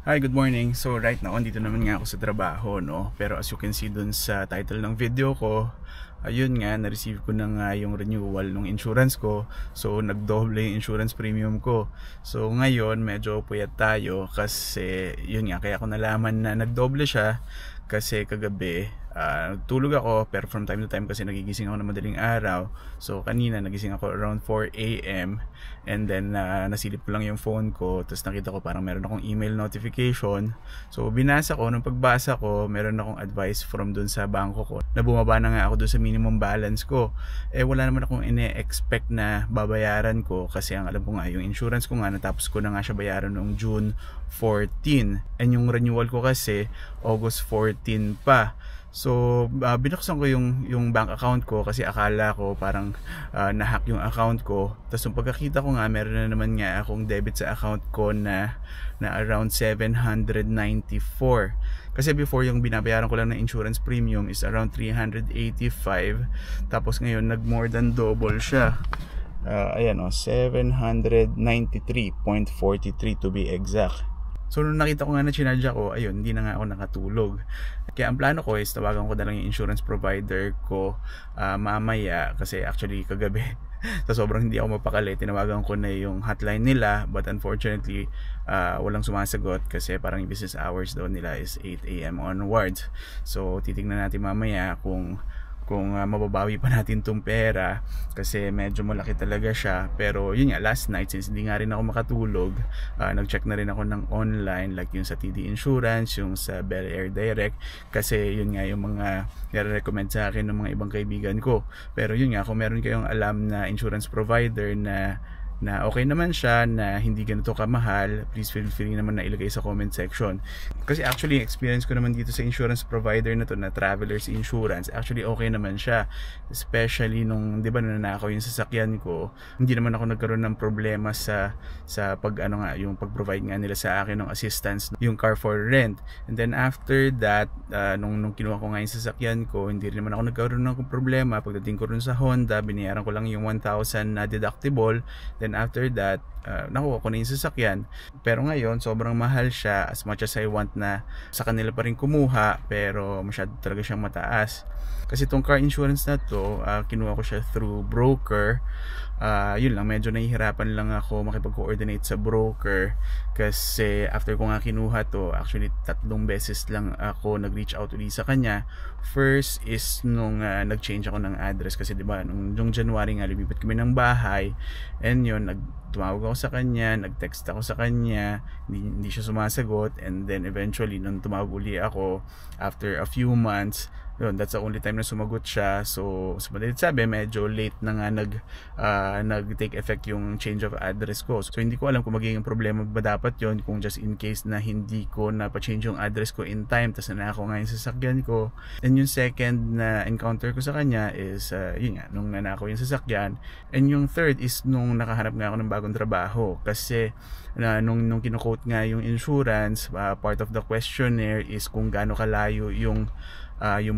Hi, good morning. So right now, andito naman nga ako sa trabaho, no? Pero as you can see dun sa title ng video ko, ayun nga, na-receive ko na nga yung renewal ng insurance ko. So nagdoble yung insurance premium ko. So ngayon, medyo puyat tayo kasi yun nga, kaya ako nalaman na nagdoble siya kasi kagabi tulog ako, pero from time to time kasi nagigising ako ng madaling araw. So kanina nagising ako around 4 a.m. and then nasilip ko lang yung phone ko, tapos nakita ko parang meron akong email notification. So binasa ko, nung pagbasa ko meron akong advice from dun sa bangko ko na bumaba na nga ako dun sa minimum balance ko. Wala naman akong ine-expect na babayaran ko kasi ang alam ko nga yung insurance ko nga natapos ko na nga siya bayaran noong June 14, and yung renewal ko kasi August 14 pa. So binuksan ko yung bank account ko kasi akala ko parang na-hack yung account ko. Tapos yung pagkakita ko nga, meron na naman nga akong debit sa account ko na around 794. Kasi before, yung binabayaran ko lang ng insurance premium is around 385. Tapos ngayon nag more than double siya. Ayan o, 793.43 to be exact. So nung nakita ko nga na chinarge ako, ayun, hindi na nga ako nakatulog. Kaya ang plano ko is tawagan ko na lang yung insurance provider ko mamaya, kasi actually kagabi sa sobrang hindi ako mapakali, tinawagan ko na yung hotline nila, but unfortunately walang sumasagot kasi parang yung business hours daw nila is 8 a.m. onwards. So titingnan natin mamaya kung mababawi pa natin tong pera kasi medyo malaki talaga siya. Pero yun nga, last night since hindi nga rin ako makatulog, nag-check na rin ako ng online, like yung sa TD Insurance, yung sa Bel Air Direct, kasi yun nga yung mga nire-recommend sa akin ng mga ibang kaibigan ko. Pero yun nga, kung meron kayong alam na insurance provider na okay naman siya, na hindi ganito kamahal, please feel free naman na ilagay sa comment section. Kasi actually experience ko naman dito sa insurance provider na to, na Travelers Insurance, actually okay naman siya. Especially nung, di ba, nanakaw yung sasakyan ko, hindi naman ako nagkaroon ng problema sa yung pag-provide nga nila sa akin ng assistance, yung car for rent. And then after that, nung kinuha ko nga yung sasakyan ko, hindi rin naman ako nagkaroon ng problema. Pagdating ko rin sa Honda, binayaran ko lang yung 1,000 na deductible. Then after that, nakuha ko na yung sasakyan. Pero ngayon, sobrang mahal siya, as much as I want na sa kanila pa rin kumuha, pero masyado talaga siyang mataas. Kasi itong car insurance na to, kinuha ko siya through broker. Yun lang, medyo nahihirapan lang ako makipag-coordinate sa broker kasi after ko nga kinuha to, actually 3 beses lang ako nag-reach out ulit sa kanya. First is nung nag-change ako ng address kasi diba nung January nga lumipat kami ng bahay, and yun, tumawag ako sa kanya, nag-text ako sa kanya, hindi siya sumasagot, and then eventually nung tumawag uli ako after a few months, yun, that's the only time na sumagot siya. So sa madalit sabi, medyo late na nga nag-take effect yung change of address ko. So hindi ko alam kung magiging problema ba dapat yon, kung just in case na hindi ko na-change yung address ko in time, tas na ako nga yung sasakyan ko. And yung second na encounter ko sa kanya is yun nga, nung nanakaw yung sasakyan. And yung third is nung nakahanap nga ako ng bagong trabaho, kasi nung kino-quote nga yung insurance, part of the questionnaire is kung gaano kalayo yung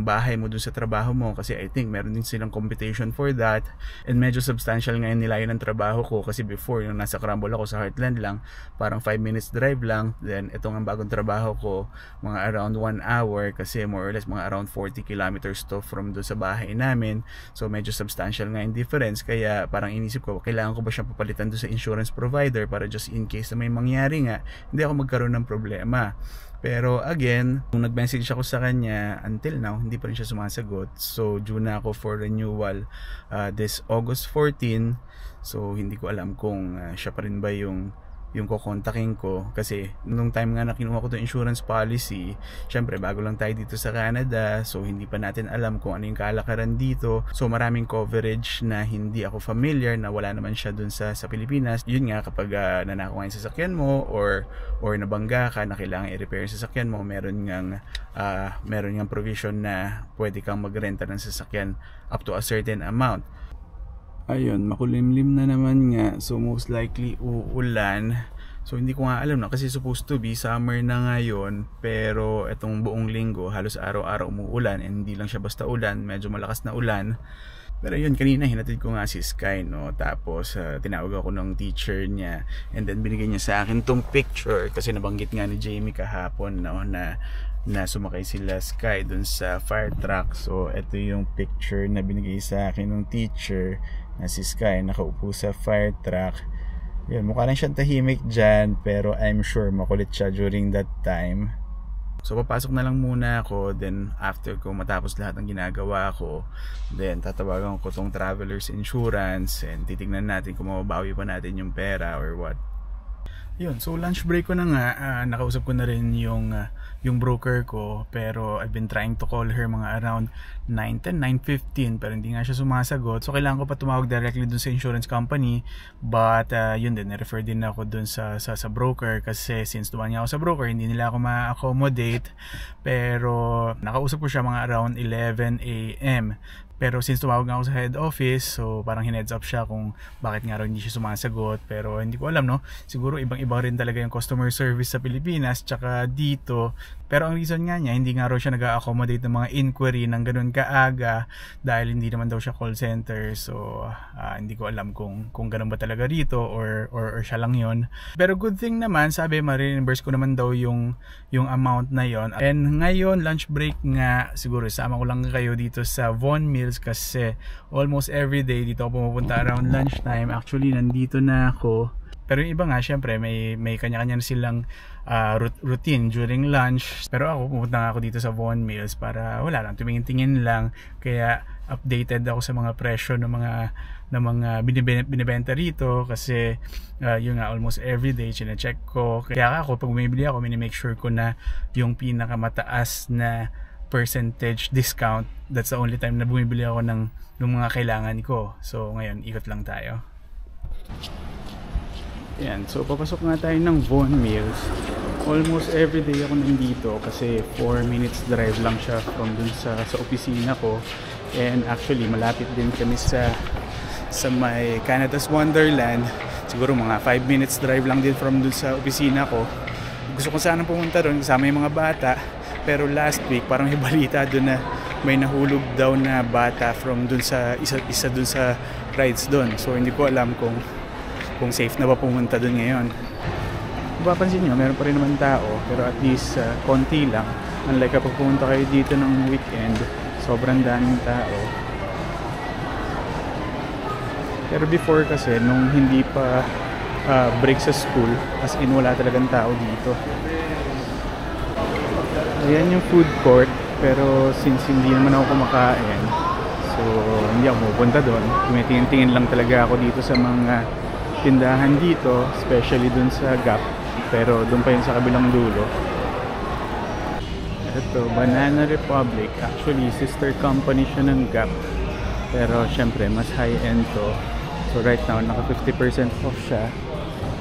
bahay mo dun sa trabaho mo, kasi I think meron din silang computation for that. And medyo substantial nga yung nilayo ng trabaho ko, kasi before yung nasa Crumble ako sa Heartland lang, parang 5 minutes drive lang. Then itong ang bagong trabaho ko, mga around 1 hour, kasi more or less mga around 40 kilometers to from doon sa bahay namin. So medyo substantial nga yung difference, kaya parang inisip ko, kailangan ko ba siyang papalitan doon sa insurance provider para just in case na may mangyari nga, hindi ako magkaroon ng problema. Pero again, nung nag-message ako sa kanya, until now, hindi pa rin siya sumasagot. So, due na ako for renewal this August 14. So, hindi ko alam kung siya pa rin ba yung kukontakin ko, kasi nung time nga na kinuha ko 'tong insurance policy, syempre bago lang tayo dito sa Canada, so hindi pa natin alam kung ano yung kalakaran dito. So maraming coverage na hindi ako familiar, na wala naman siya dun sa Pilipinas. Yun nga, kapag nanakaw nga yung sasakyan mo or nabangga ka na kailangan i-repair yung sasakyan mo, meron ngang provision na pwede kang magrenta ng sasakyan up to a certain amount. Ayun, makulimlim na naman nga. So most likely uulan. So hindi ko nga alam na, kasi supposed to be summer na ngayon, pero itong buong linggo halos araw-araw umuulan, and hindi lang siya basta ulan, medyo malakas na ulan. Pero yun, kanina hinatid ko nga si Sky, no? Tapos tinawag ako ng teacher niya, and then binigay niya sa akin tong picture kasi nabanggit nga ni Jamie kahapon, no, na sumakay sila Sky dun sa fire truck. So ito yung picture na binigay sa akin ng teacher, na si Sky nakaupo sa fire truck. Yan, mukha lang siyang tahimik dyan, pero I'm sure makulit siya during that time. So papasok na lang muna ako, then after ko matapos lahat ng ginagawa ko, then tatawagan ko tong traveler's insurance and titignan natin kung mababawi pa natin yung pera or what. Yun, so lunch break ko na nga, nakausap ko na rin yung broker ko, pero I've been trying to call her mga around 9:10, 9:15, pero hindi nga siya sumasagot. So kailangan ko pa tumawag directly dun sa insurance company, but yun din, na-refer din ako dun sa broker kasi since dumaan niya ako sa broker, hindi nila ako ma-accommodate. Pero nakausap ko siya mga around 11 AM. Pero since tumawag nga ako sa head office, so parang hineads up siya kung bakit nga raw hindi siya sumasagot. Pero hindi ko alam, no? Siguro ibang-iba rin talaga yung customer service sa Pilipinas tsaka dito. Pero ang reason nga niya, hindi nga raw siya nag-accommodate ng mga inquiry ng ganun kaaga dahil hindi naman daw siya call center. So hindi ko alam kung ganun ba talaga rito or siya lang yon. Pero good thing naman, sabi ma-reimburse ko naman daw yung amount na yon. And ngayon, lunch break nga, siguro sama ko lang kayo dito sa Von Mills kasi almost every day dito ako pumupunta around lunchtime. Actually, nandito na ako. Pero yung iba nga, syempre, may kanya-kanya silang routine during lunch. Pero ako, pumunta nga ako dito sa Von Mills para wala lang, tumingin-tingin lang. Kaya updated ako sa mga presyo ng mga binibenta rito kasi yun nga, almost everyday chine-check ko. Kaya ako, pag bumibili ako, minimake sure ko na yung pinakamataas na percentage discount. That's the only time na bumibili ako ng mga kailangan ko. So ngayon, ikot lang tayo. Yan, so papasok nga tayo ng Von Mills. Almost everyday ako nandito kasi 4 minutes drive lang siya from dun sa opisina ko. And actually malapit din kami sa may Canada's Wonderland. Siguro mga 5 minutes drive lang din from dun sa opisina ko. Gusto ko sana pumunta doon kasama yung mga bata, pero last week parang may balita doon na may nahulog daw na bata from dun sa isa dun sa rides doon. So hindi ko alam kung safe na ba pumunta doon ngayon. Mapapansin nyo, meron pa rin naman tao, pero at least konti lang. Unlike kapag pumunta kayo dito ng weekend, sobrang daming tao. Pero before kasi, nung hindi pa break sa school, as in wala talagang tao dito. Ayan yung food court, pero since hindi naman ako kumakain, so hindi ako pupunta doon. Tumitingin-tingin lang talaga ako dito sa mga tindahan dito, especially dun sa Gap, pero dun pa yun sa kabilang dulo. Ito, Banana Republic. Actually, sister company siya ng Gap, pero syempre mas high-end to. So right now, naka 50% off siya.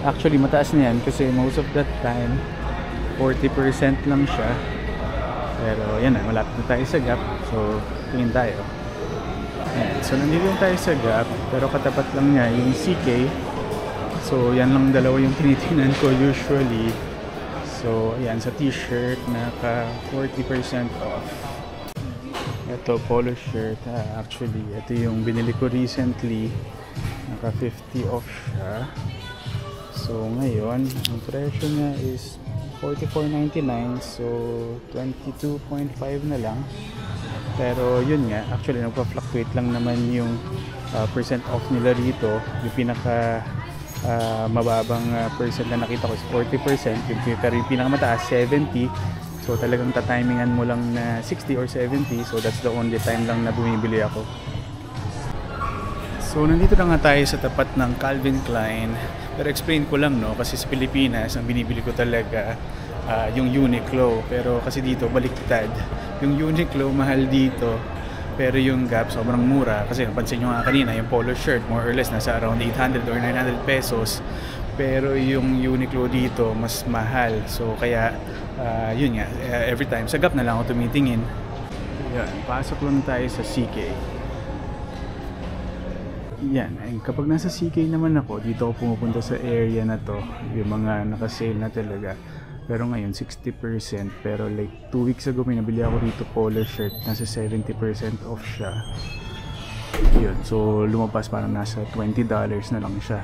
Actually, mataas na yan kasi most of that time 40% lang siya. Pero yan na, malapit na tayo sa Gap, so tingin tayo. Ayan, so nandito tayo sa Gap, pero katapat lang niya yung CK. So yan lang dalawa yung tinitingnan ko usually. So ayan, sa t-shirt naka 40% off. Ito polo shirt, actually ito yung binili ko recently, naka 50 off siya. So ngayon ang presyo niya is $44.99, so 22.5 na lang. Pero yun nga, actually nagpa-fluctuate lang naman yung percent off nila rito. Yung pinaka mababang percent na nakita ko is 40%, pero yung pinakamataas 70%. So talagang tatimingan mo lang na 60 or 70, so that's the only time lang na bumibili ako. So nandito na nga tayo sa tapat ng Calvin Klein, pero explain ko lang, no, kasi sa Pilipinas ang binibili ko talaga yung Uniqlo, pero kasi dito baliktad. Yung Uniqlo mahal dito, pero yung Gap sobrang mura. Kasi napansin nyo nga kanina, yung polo shirt more or less nasa around 800 or 900 pesos. Pero yung Uniqlo dito mas mahal. So kaya yun nga, every time sa Gap na lang ako tumitingin. Yan, pasok lang tayo sa CK. Yan, ay kapag nasa CK naman ako, dito ako pumupunta sa area na to, yung mga naka-sale na talaga. Pero ngayon 60%, pero like 2 weeks ago may nabili ako rito polo shirt, nasa 70% off siya. Yun, so lumabas parang nasa $20 na lang siya.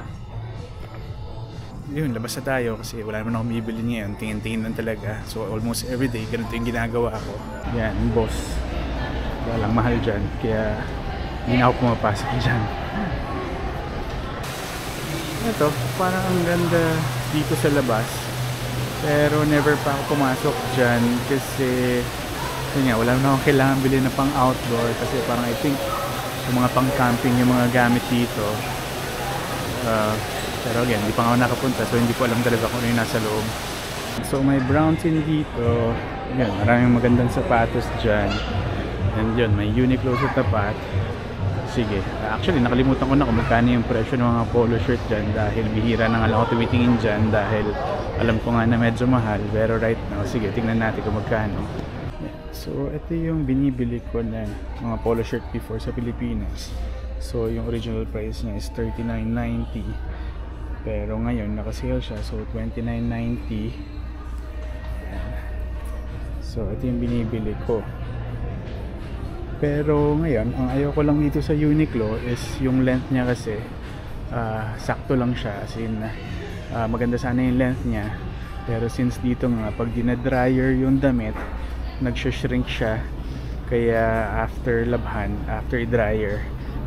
Yun, labas na tayo kasi wala naman akong bibili ngayon, tingin-tingin lang talaga. So almost everyday ganito yung ginagawa ko. Yan, boss, walang mahal dyan, kaya hindi na ako pumapasok dyan. Ito, parang ang ganda dito sa labas, pero never pa ako pumasok dyan kasi yun nga, wala naman akong kailangan bilhin na pang outdoor kasi parang I think yung mga pang camping yung mga gamit dito. Pero again, hindi pa nga ako nakapunta, so hindi ko alam talaga kung ano yung nasa loob. So may brown tin dito, yun, maraming magandang sapatos dyan, and yun, may Uniqlo sa tapat. Sige, actually nakalimutan ko na kung magkano yung presyo ng mga polo shirt dyan dahil bihira na nga lang ako tumitingin dyan dahil alam ko nga na medyo mahal. Pero right now, sige, tingnan natin kung magkano. So ito yung binibili ko na mga polo shirt before sa Pilipinas. So yung original price niya is $39.90, pero ngayon naka-sale siya, so $29.90. So ito yung binibili ko. Pero ngayon, ang ayaw ko lang dito sa Uniqlo is yung length niya kasi sakto lang siya, as in maganda sana yung length niya. Pero since dito nga, pag dinadryer yung damit, nagsha-shrink siya, kaya after labhan, after i-dryer,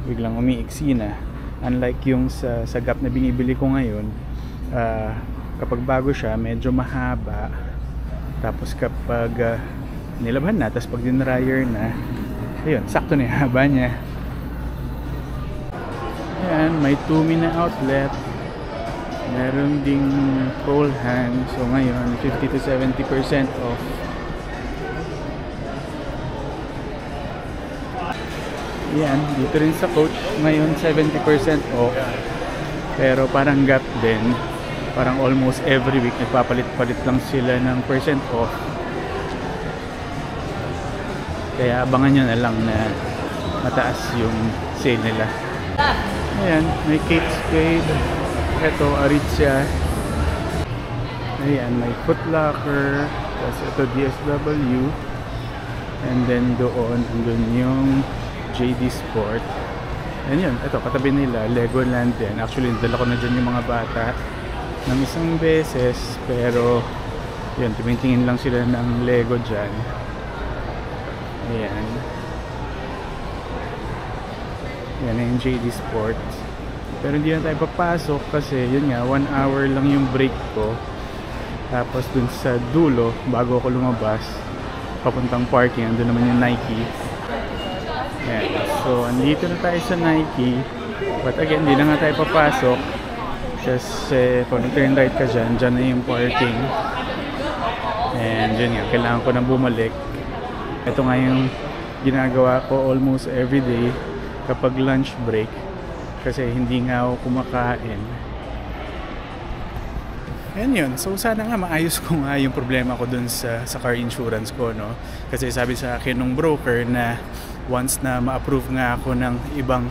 biglang umiiksi na. Unlike yung sa Gap na binibili ko ngayon, kapag bago siya, medyo mahaba. Tapos kapag nilabhan na, tapos pag dinryer na, ayun, sakto na yung haba niya. Ayan, may Tumi na outlet. Meron ding Cole Haan. So ngayon, 50 to 70% off. Yan, dito rin sa Coach ngayon 70% off, pero parang Gap din, parang almost every week nagpapalit-palit lang sila ng percent off, kaya abangan nyo na lang na mataas yung sale nila. Ayan, may Kate Spade, eto Aritzia, ayan, may Foot Locker, tapos ito DSW, and then doon andun yung JD Sport. And yun, ito katabi nila, Legoland din. Actually, dala ko na dyan yung mga bata ng isang beses, pero yun, tumitingin lang sila ng Lego dyan. Ayan. Yan yung JD Sport. Pero hindi na tayo papasok kasi yun nga, 1 hour lang yung break ko. Tapos dun sa dulo, bago ako lumabas, papuntang parking, andun naman yung Nike. Ayan. So andito na tayo sa Nike, but again hindi na nga tayo papasok kasi pag turn right ka dyan na yung parking, and yun nga, kailangan ko na bumalik. Ito nga yung ginagawa ko almost everyday kapag lunch break kasi hindi nga ako kumakain. And yun, so sana nga maayos ko nga yung problema ko dun sa car insurance ko, no? Kasi sabi sa akin nung broker na once na ma-approve nga ako ng ibang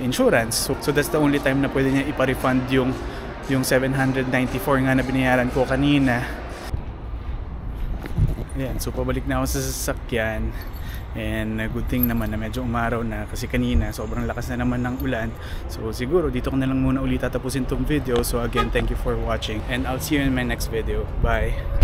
insurance, so that's the only time na pwede niya ipa-refund yung $794 nga na binayaran ko kanina. Ayan, so pabalik na ako sa sasakyan. And good thing naman na medyo umaraw na kasi kanina sobrang lakas na naman ng ulan. So siguro dito ko na lang muna ulit tatapusin tong video. So again, thank you for watching and I'll see you in my next video. Bye!